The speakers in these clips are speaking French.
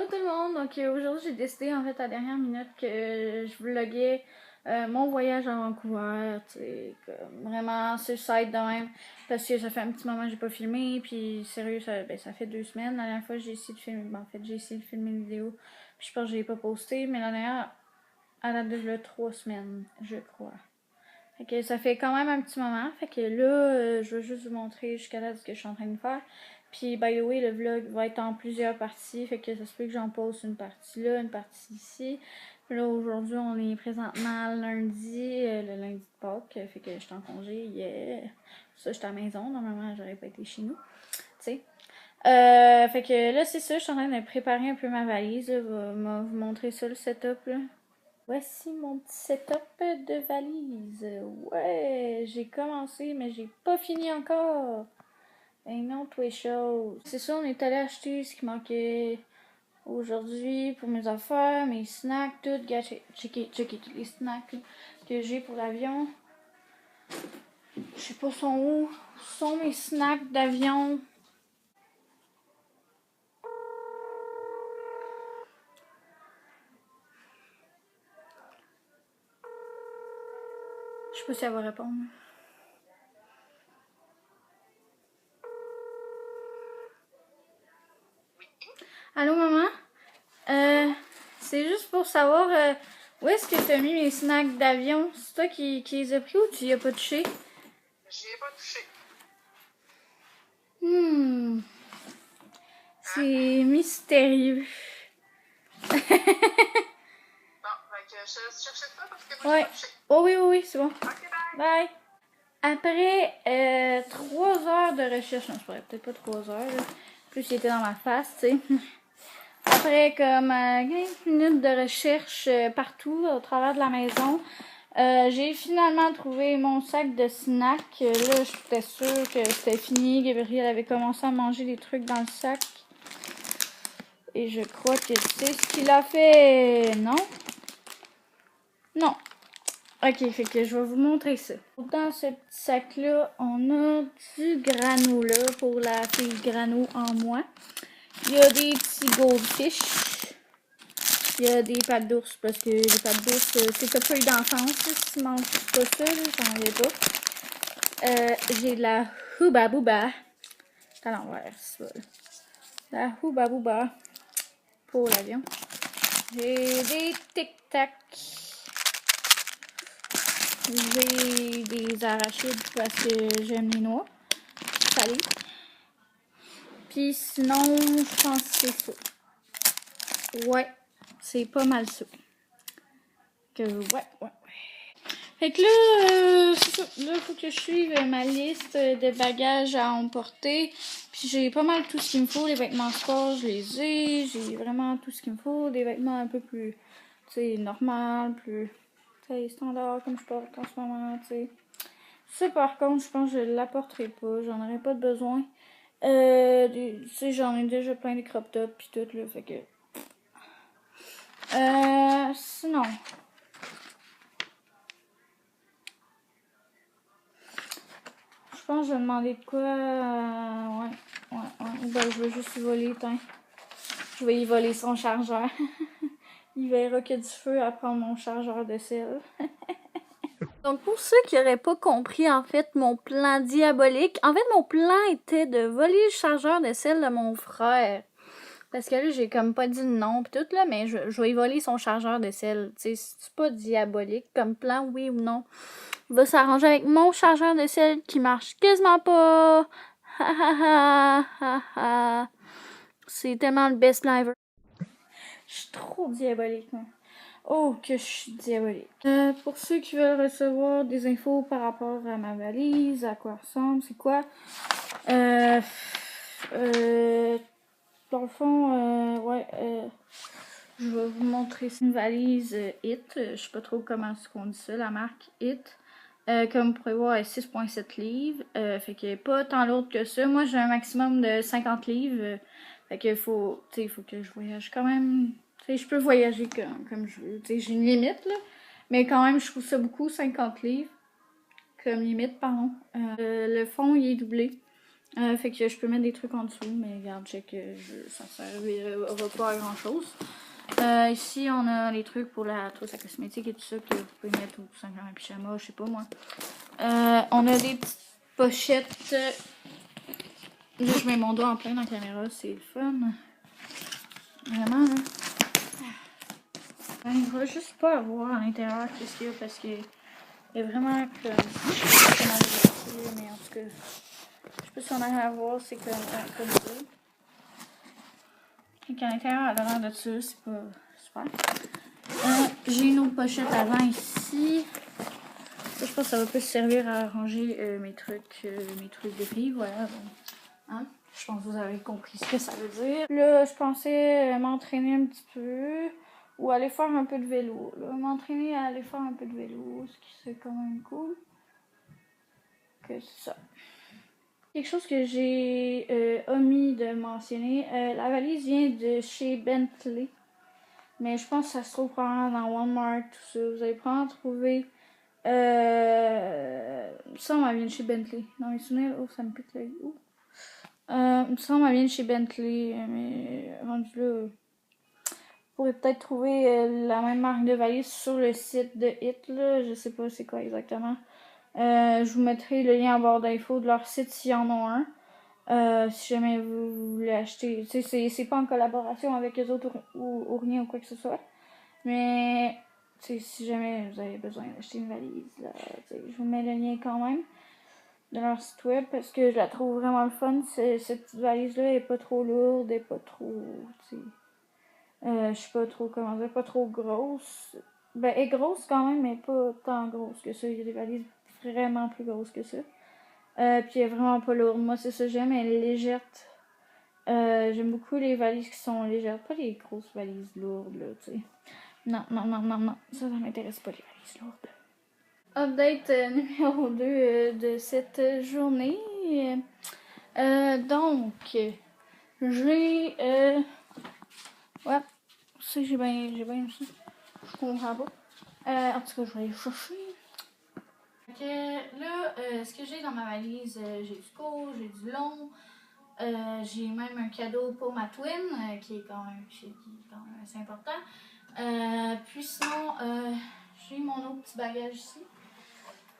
Allô tout le monde! Donc aujourd'hui j'ai décidé en fait à la dernière minute que je vloguais mon voyage à Vancouver, tu sais, vraiment sur le site de même, parce que ça fait un petit moment que j'ai pas filmé, puis sérieux ça fait 2 semaines, la dernière fois j'ai essayé de filmer, en fait j'ai essayé de filmer une vidéo, puis je pense que je l'ai pas posté, mais la dernière, elle date de 3 semaines, je crois. Fait que ça fait quand même un petit moment. Fait que là, je vais juste vous montrer jusqu'à là ce que je suis en train de faire. Puis, by the way, le vlog va être en plusieurs parties. Fait que ça se peut que j'en pose une partie là, une partie ici. Puis là, aujourd'hui, on est présentement lundi, le lundi de Pâques. Fait que je suis en congé. Yeah! Ça, je suis à la maison. Normalement, j'aurais pas été chez nous. Tu sais. Fait que là, c'est ça. Je suis en train de préparer un peu ma valise. Là. Je vais vous montrer ça, le setup, là. Voici mon petit setup de valise. Ouais, j'ai commencé, mais j'ai pas fini encore. Une autre chose. C'est ça, on est allé acheter ce qui manquait aujourd'hui pour mes affaires, mes snacks, tout. Checker tous les snacks que j'ai pour l'avion. Je sais pas sont où. Sont mes snacks d'avion. Je sais pas si elle va répondre. Allô, maman? C'est juste pour savoir où est-ce que tu as mis mes snacks d'avion? C'est toi qui les as pris ou tu y as pas touché? J'y ai pas touché. C'est mystérieux. Bon, fait que je te laisse chercher ça parce que moi, Ouais. j'ai pas touché. Oh oui, c'est bon. Ok, bye! Bye! Après 3 heures de recherche, non, je pourrais peut-être pas 3 heures, là. Plus il était dans ma face, tu sais. Après comme 15 minutes de recherche partout au travers de la maison, j'ai finalement trouvé mon sac de snacks. Là, j'étais sûre que c'était fini. Gabriel avait commencé à manger des trucs dans le sac. Et je crois que c'est ce qu'il a fait. Non? Non. Ok, fait que je vais vous montrer ça. Dans ce petit sac-là, on a du granola pour la fille grano en moi. Il y a des petits goldfish. Il y a des pâtes d'ours parce que les pâtes d'ours, c'est pas eu d'enfance. Si tu manges pas ça, j'en ai pas. J'ai de la Hubba Bubba. C'est à l'envers, ça. La Hubba Bubba pour l'avion. J'ai des tic-tac. J'ai des arachides parce que j'aime les noix. Salé. Puis sinon, je pense que c'est ça. Ouais, c'est pas mal ça. Ouais. Fait que là, c'est ça. Là, il faut que je suive ma liste de bagages à emporter. Puis j'ai pas mal tout ce qu'il me faut. Les vêtements sport, je les ai. J'ai vraiment tout ce qu'il me faut. Des vêtements un peu plus, tu sais, normal, plus, tu sais, standard comme je porte en ce moment, tu sais. Ça, par contre, je pense que je l'apporterai pas. J'en aurai pas de besoin. Tu sais, j'en ai déjà plein de crop tops pis tout, là. Fait que... sinon... Je pense que je vais demander de quoi... ouais. Ben, je vais juste y voler, tiens. Je vais y voler son chargeur. Il verra qu'il y a du feu à prendre mon chargeur de sel. Donc, pour ceux qui n'auraient pas compris, en fait, mon plan diabolique, en fait, mon plan était de voler le chargeur de sel de mon frère. Parce que là, j'ai comme pas dit non pis tout, là, mais je vais y voler son chargeur de sel. Tu sais, c'est pas diabolique comme plan, oui ou non. Il va s'arranger avec mon chargeur de sel qui marche quasiment pas. C'est tellement le best plan ever. Je suis trop diabolique, moi. Oh, que je suis diabolique. Pour ceux qui veulent recevoir des infos par rapport à ma valise, à quoi elle ressemble, c'est quoi? Dans le fond, je vais vous montrer une valise Hit. Je sais pas trop comment est-ce qu'on dit ça, la marque Hit. Comme vous pouvez voir, elle est 6,7 livres. Fait qu'elle est pas tant lourde que ça. Moi, j'ai un maximum de 50 livres. Fait qu'il faut que je voyage quand même. Tu sais, je peux voyager comme je veux. Tu sais, j'ai une limite, là. Mais quand même, je trouve ça beaucoup, 50 livres. Comme limite, pardon. Le fond, il est doublé. Fait que je peux mettre des trucs en dessous, mais regarde, check, ça servira pas à grand chose. Ici, on a les trucs pour la trousse à cosmétique et tout ça que vous pouvez mettre ou tout simplement un pyjama, je sais pas moi. On a des petites pochettes. Là, je mets mon doigt en plein dans la caméra, c'est le fun. Vraiment, là. Ben, je vais juste pas avoir à l'intérieur qu'est-ce qu'il y a parce que il y a vraiment comme. Je sais pas comment le dire, mais en tout cas, je sais pas si on arrive à voir, c'est comme ça. Donc à l'intérieur, à l'air de ça, c'est pas super. J'ai une autre pochette avant ici. Ça, je pense que ça va plus servir à ranger mes trucs de filles, voilà. Hein? Je pense que vous avez compris ce que ça veut dire. Là, je pensais m'entraîner un petit peu ou aller faire un peu de vélo. M'entraîner à aller faire un peu de vélo, ce qui serait quand même cool. Que c'est ça. Quelque chose que j'ai omis de mentionner, la valise vient de chez Bentley. Mais je pense que ça se trouve probablement dans Walmart, tout ça. Vous allez probablement trouver. Ça, on vient de chez Bentley. Dans mes souvenirs, oh, ça me pique l'œil. Ça, on vient de chez Bentley. Mais rendu là, vous pourrez peut-être trouver la même marque de valise sur le site de Hit. Là. Je sais pas c'est quoi exactement. Je vous mettrai le lien en barre d'infos de leur site s'il y en a un. Si jamais vous voulez acheter. Tu sais, c'est pas en collaboration avec eux autres ou rien ou quoi que ce soit. Mais si jamais vous avez besoin d'acheter une valise, là, je vous mets le lien quand même de leur site web parce que je la trouve vraiment le fun. Cette petite valise-là elle est pas trop lourde, elle est pas trop. Je sais pas trop comment dire, pas trop grosse. Ben, elle est grosse quand même, mais pas tant grosse que ça. Il y a des valises vraiment plus grosses que ça. Puis elle est vraiment pas lourde. Moi, c'est ça que j'aime, elle est légère. J'aime beaucoup les valises qui sont légères, pas les grosses valises lourdes, là, tu sais. Non. Ça m'intéresse pas, les valises lourdes. Update numéro 2 de cette journée. Donc, j'ai. Ouais, ça, j'ai bien ça. Je comprends pas. En tout cas, je vais aller chercher. Donc, là, ce que j'ai dans ma valise, j'ai du court, j'ai du long. J'ai même un cadeau pour ma twin, qui est quand même assez important. Puis sinon, j'ai mon autre petit bagage ici.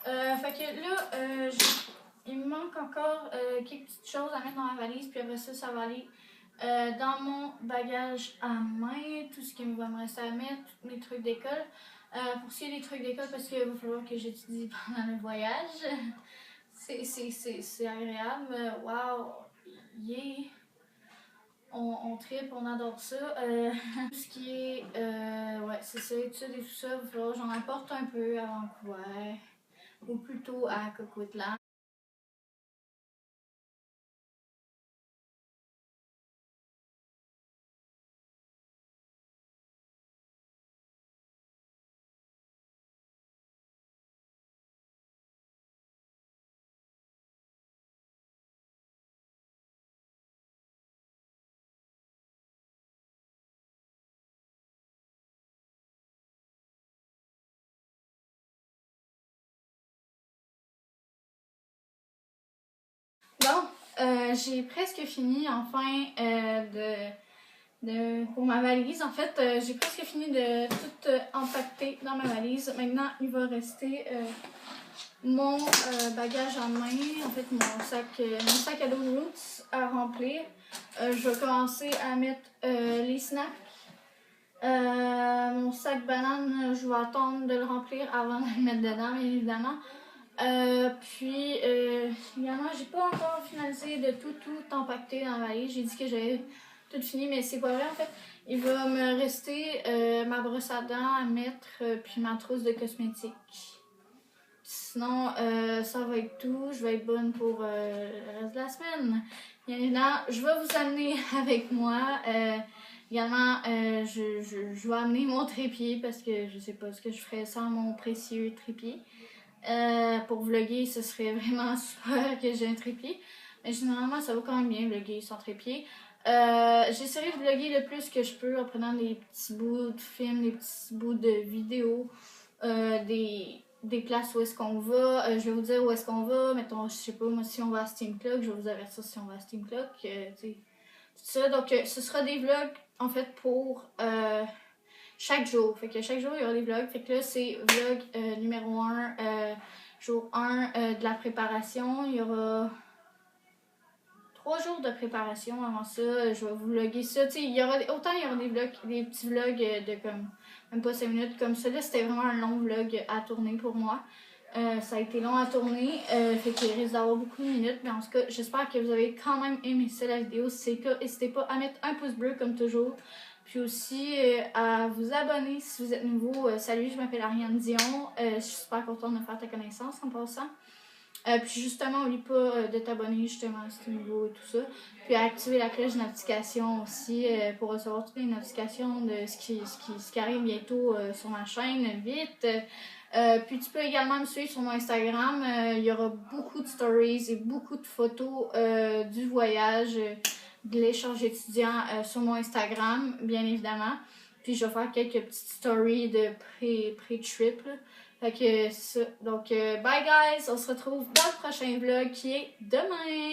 Fait que là, il me manque encore quelques petites choses à mettre dans ma valise, puis après ça, ça va aller dans mon bagage à main, tout ce qui va me rester à mettre, tous mes trucs d'école. Pour ce qui est des trucs d'école, parce qu'il va falloir que j'étudie pendant le voyage. C'est agréable. Waouh! Yeah! On tripe, on adore ça. Tout ce qui est, ouais, c'est ça, études et tout ça, il va falloir que j'en apporte un peu à Vancouver, ou plutôt à Coquitlam. Bon, j'ai presque fini enfin pour ma valise. En fait, j'ai presque fini de tout empaqueter dans ma valise. Maintenant, il va rester mon bagage en main, en fait mon sac à dos Roots à remplir. Je vais commencer à mettre les snacks. Mon sac banane, je vais attendre de le remplir avant de le mettre dedans, bien évidemment. Puis, également, j'ai pas encore finalisé de tout empaqueter dans la valise. J'ai dit que j'avais tout fini, mais c'est pas vrai en fait. Il va me rester ma brosse à dents à mettre, puis ma trousse de cosmétiques. Sinon, ça va être tout. Je vais être bonne pour le reste de la semaine. Bien évidemment, je vais vous amener avec moi. Également, je vais amener mon trépied parce que je sais pas ce que je ferais sans mon précieux trépied. Pour vlogger, ce serait vraiment super que j'ai un trépied. Mais généralement, ça va quand même bien vlogger sans trépied. J'essaierai de vlogger le plus que je peux en prenant des petits bouts de films, des petits bouts de vidéos, des des places où est-ce qu'on va. Je vais vous dire où est-ce qu'on va. Mettons, je sais pas, moi, si on va à Steam Clock, je vais vous avertir si on va à Steam Clock. Tu sais, tout ça. Donc, ce sera des vlogs, en fait, pour chaque jour. Fait que chaque jour, il y aura des vlogs. Fait que là, c'est vlog numéro 1, jour 1 de la préparation. Il y aura 3 jours de préparation avant ça. Je vais vous vlogger ça. Tu sais, il y aura des vlogs, des petits vlogs de comme même pas 5 minutes. Comme ça, là, c'était vraiment un long vlog à tourner pour moi. Ça a été long à tourner, fait qu'il risque d'avoir beaucoup de minutes, mais en tout cas, j'espère que vous avez quand même aimé ça la vidéo. Si c'est le cas, n'hésitez pas à mettre un pouce bleu comme toujours, puis aussi à vous abonner si vous êtes nouveau. Salut, je m'appelle Ariane Dion, je suis super contente de faire ta connaissance en passant. Puis justement, n'oublie pas de t'abonner justement si tu es nouveau et tout ça. Puis à activer la cloche de notification aussi pour recevoir toutes les notifications de ce qui arrive bientôt sur ma chaîne. Vite! Puis tu peux également me suivre sur mon Instagram. Il y aura beaucoup de stories et beaucoup de photos du voyage, de l'échange étudiant sur mon Instagram, bien évidemment. Puis je vais faire quelques petites stories de pré-trip. Fait que c'est ça. Donc, bye guys! On se retrouve dans le prochain vlog qui est demain!